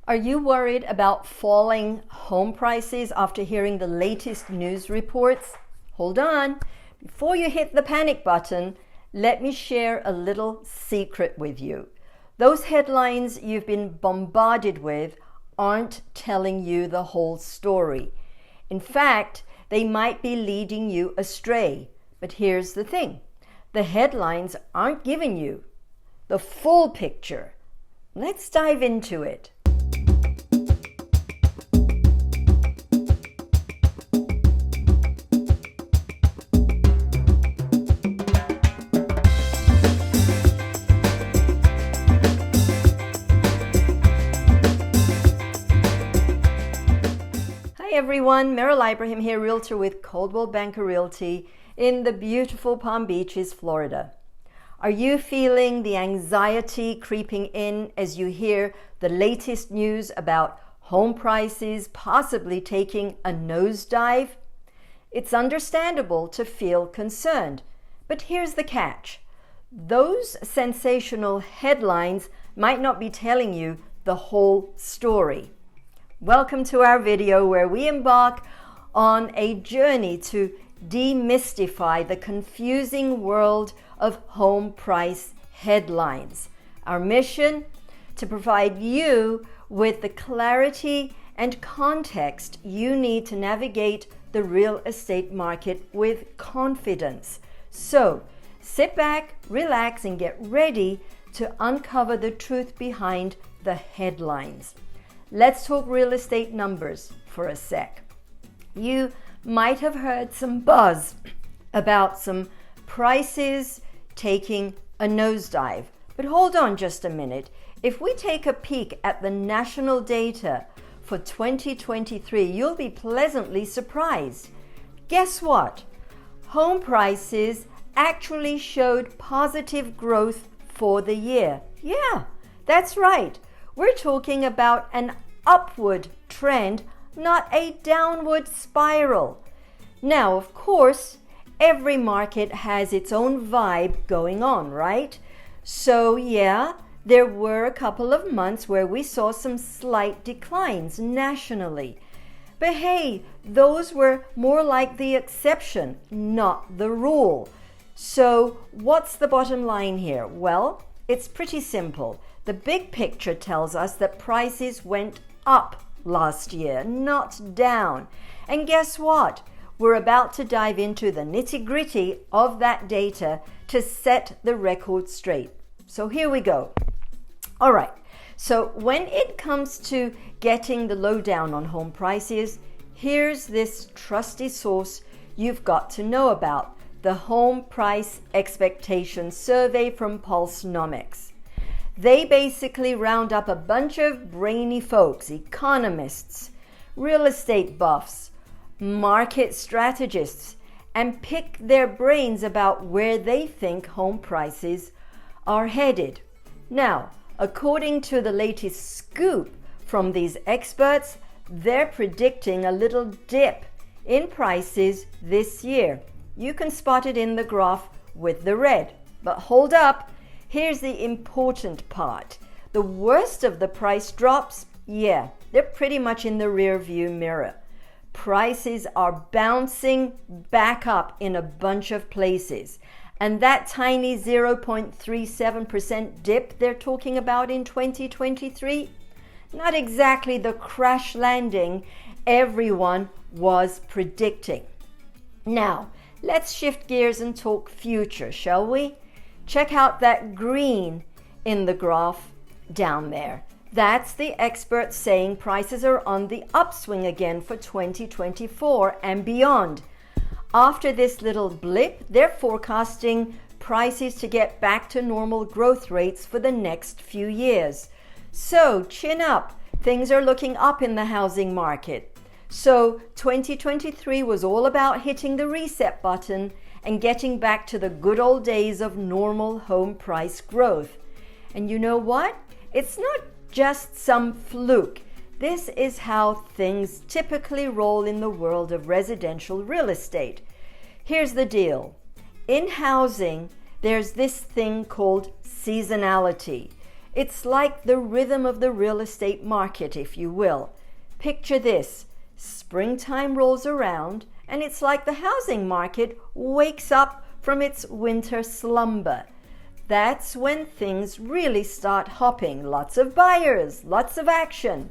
Are you worried about falling home prices after hearing the latest news reports? Hold on. Before you hit the panic button, let me share a little secret with you. Those headlines you've been bombarded with aren't telling you the whole story. In fact, they might be leading you astray. But here's the thing. The headlines aren't giving you the full picture. Let's dive into it. Hi everyone, Meral here, realtor with Coldwell Banker Realty in the beautiful Palm Beaches, Florida. Are you feeling the anxiety creeping in as you hear the latest news about home prices possibly taking a nosedive? It's understandable to feel concerned, but here's the catch. Those sensational headlines might not be telling you the whole story. Welcome to our video where we embark on a journey to demystify the confusing world of home price headlines. Our mission: to provide you with the clarity and context you need to navigate the real estate market with confidence. So, sit back, relax, and get ready to uncover the truth behind the headlines. Let's talk real estate numbers for a sec. You might have heard some buzz about some prices taking a nosedive. But hold on just a minute. If we take a peek at the national data for 2023, you'll be pleasantly surprised. Guess what? Home prices actually showed positive growth for the year. Yeah, that's right. We're talking about an upward trend, not a downward spiral. Now, of course, every market has its own vibe going on, right? So yeah, there were a couple of months where we saw some slight declines nationally. But hey, those were more like the exception, not the rule. So what's the bottom line here? Well, it's pretty simple. The big picture tells us that prices went up last year, not down. And guess what? We're about to dive into the nitty-gritty of that data to set the record straight. So here we go. All right. So when it comes to getting the lowdown on home prices, here's this trusty source you've got to know about: the Home Price Expectation Survey from Pulsenomics. They basically round up a bunch of brainy folks, economists, real estate buffs, market strategists, and pick their brains about where they think home prices are headed. Now, according to the latest scoop from these experts, they're predicting a little dip in prices this year. You can spot it in the graph with the red. But hold up. Here's the important part. The worst of the price drops, yeah, they're pretty much in the rear view mirror. Prices are bouncing back up in a bunch of places. And that tiny 0.37% dip they're talking about in 2023, not exactly the crash landing everyone was predicting. Now, let's shift gears and talk future, shall we? Check out that green in the graph down there. That's the experts saying prices are on the upswing again for 2024 and beyond. After this little blip, they're forecasting prices to get back to normal growth rates for the next few years. So chin up. Things are looking up in the housing market. So 2023 was all about hitting the reset button and getting back to the good old days of normal home price growth. And you know what? It's not just some fluke. This is how things typically roll in the world of residential real estate. Here's the deal. In housing, there's this thing called seasonality. It's like the rhythm of the real estate market, if you will. Picture this. Springtime rolls around, and it's like the housing market wakes up from its winter slumber. That's when things really start hopping. Lots of buyers, lots of action.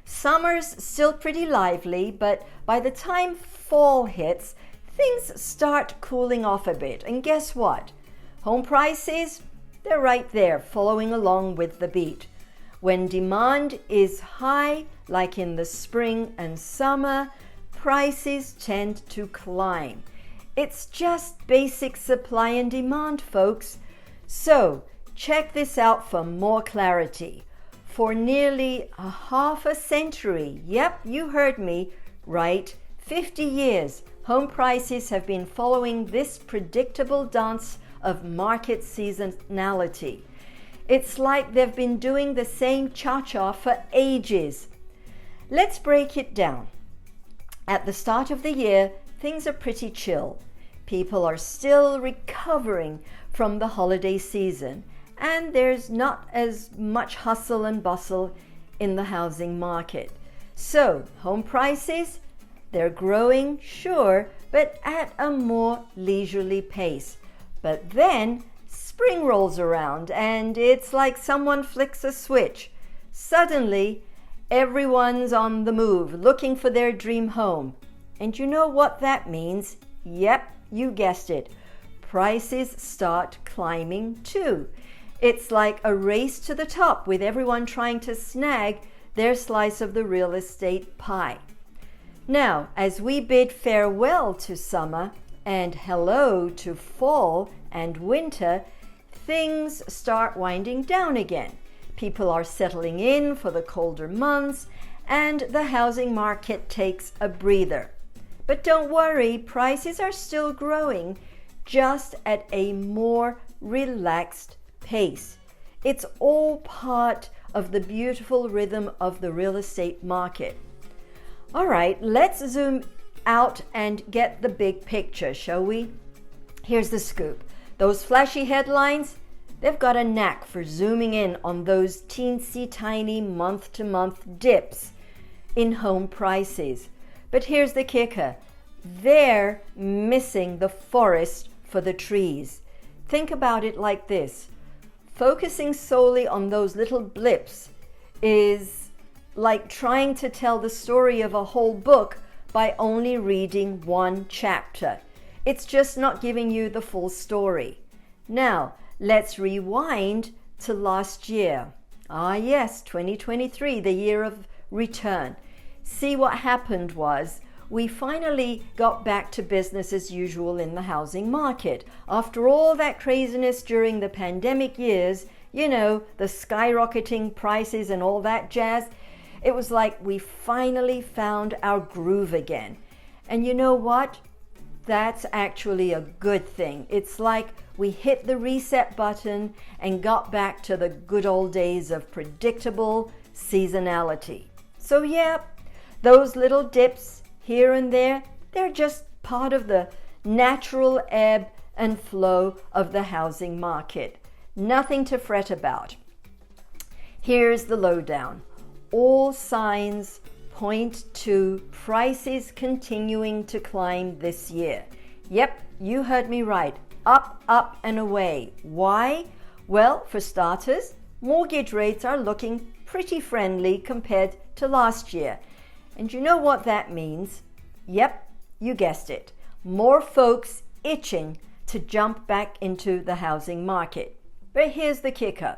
Summer's still pretty lively, but by the time fall hits, things start cooling off a bit. And guess what? Home prices, they're right there, following along with the beat. When demand is high, like in the spring and summer, prices tend to climb. It's just basic supply and demand, folks. So, check this out for more clarity. For nearly a half a century, yep, you heard me right, 50 years, home prices have been following this predictable dance of market seasonality. It's like they've been doing the same cha-cha for ages. Let's break it down. At the start of the year, things are pretty chill. People are still recovering from the holiday season, and there's not as much hustle and bustle in the housing market. So, home prices, they're growing, sure, but at a more leisurely pace. But then spring rolls around, and it's like someone flicks a switch. Suddenly, everyone's on the move, looking for their dream home. And you know what that means? Yep, you guessed it. Prices start climbing too. It's like a race to the top, with everyone trying to snag their slice of the real estate pie. Now, as we bid farewell to summer and hello to fall and winter, things start winding down again. People are settling in for the colder months, and the housing market takes a breather. But don't worry, prices are still growing, just at a more relaxed pace. It's all part of the beautiful rhythm of the real estate market. All right, let's zoom out and get the big picture, shall we? Here's the scoop. Those flashy headlines, they've got a knack for zooming in on those teensy tiny month-to-month dips in home prices. But here's the kicker. They're missing the forest for the trees. Think about it like this. Focusing solely on those little blips is like trying to tell the story of a whole book by only reading one chapter. It's just not giving you the full story. Now, let's rewind to last year. Ah yes, 2023, the year of return. See, what happened was we finally got back to business as usual in the housing market. After all that craziness during the pandemic years, you know, the skyrocketing prices and all that jazz, it was like we finally found our groove again. And you know what? That's actually a good thing. It's like we hit the reset button and got back to the good old days of predictable seasonality. So yeah, those little dips here and there, they're just part of the natural ebb and flow of the housing market. Nothing to fret about. Here's the lowdown. All signs point to prices continuing to climb this year. Yep, you heard me right. Up, up and away. Why? Well, for starters, mortgage rates are looking pretty friendly compared to last year. And you know what that means? Yep, you guessed it. More folks itching to jump back into the housing market. But here's the kicker.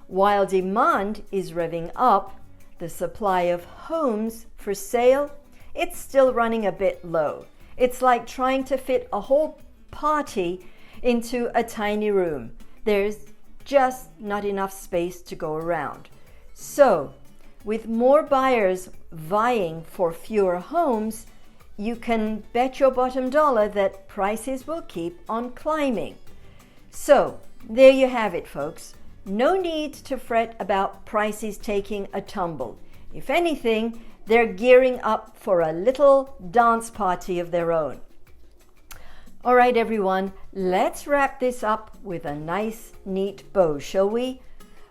While demand is revving up, the supply of homes for sale, it's still running a bit low. It's like trying to fit a whole party into a tiny room. There's just not enough space to go around. So, with more buyers vying for fewer homes, you can bet your bottom dollar that prices will keep on climbing. So, there you have it, folks. No need to fret about prices taking a tumble. If anything, they're gearing up for a little dance party of their own. All right, everyone, let's wrap this up with a nice, neat bow, shall we?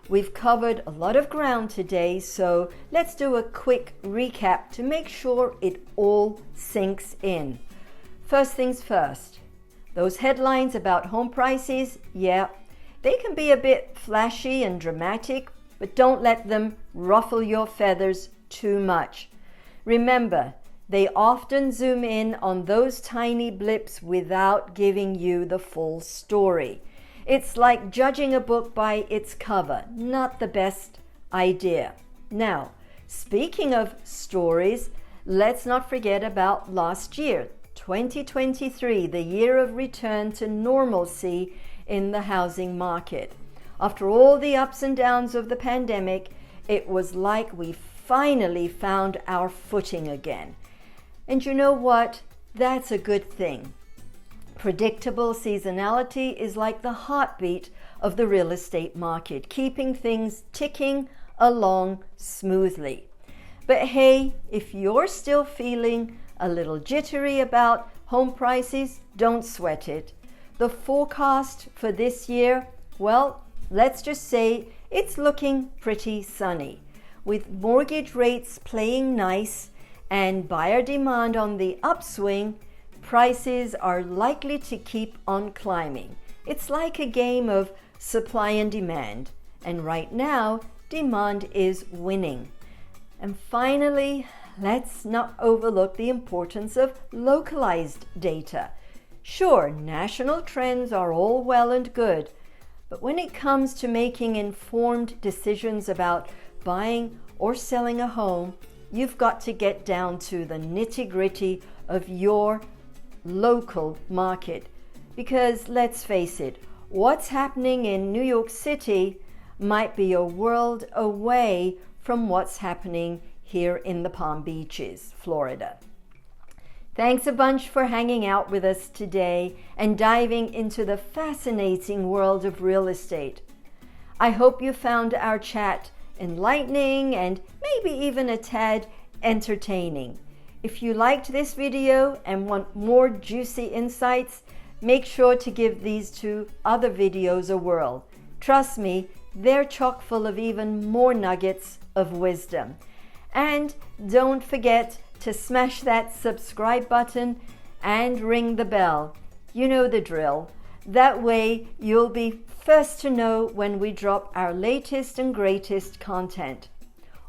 We've covered a lot of ground today, so let's do a quick recap to make sure it all sinks in. First things first, those headlines about home prices, yeah, they can be a bit flashy and dramatic, but don't let them ruffle your feathers too much. Remember, they often zoom in on those tiny blips without giving you the full story. It's like judging a book by its cover, not the best idea. Now, speaking of stories, let's not forget about last year, 2023, the year of return to normalcy in the housing market. After all the ups and downs of the pandemic, it was like we finally found our footing again. And you know what? That's a good thing. Predictable seasonality is like the heartbeat of the real estate market, keeping things ticking along smoothly. But hey, if you're still feeling a little jittery about home prices, don't sweat it. The forecast for this year, well, let's just say it's looking pretty sunny. With mortgage rates playing nice and buyer demand on the upswing, prices are likely to keep on climbing. It's like a game of supply and demand, and right now, demand is winning. And finally, let's not overlook the importance of localized data. Sure, national trends are all well and good, but when it comes to making informed decisions about buying or selling a home, you've got to get down to the nitty-gritty of your local market. Because let's face it, what's happening in New York City might be a world away from what's happening here in the Palm Beaches, Florida. Thanks a bunch for hanging out with us today and diving into the fascinating world of real estate. I hope you found our chat enlightening and maybe even a tad entertaining. If you liked this video and want more juicy insights, make sure to give these two other videos a whirl. Trust me, they're chock full of even more nuggets of wisdom. And don't forget to smash that subscribe button and ring the bell. You know the drill. That way you'll be first to know when we drop our latest and greatest content.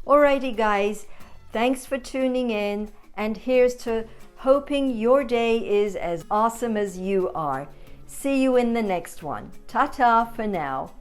Alrighty guys, thanks for tuning in, and here's to hoping your day is as awesome as you are. See you in the next one. Ta-ta for now.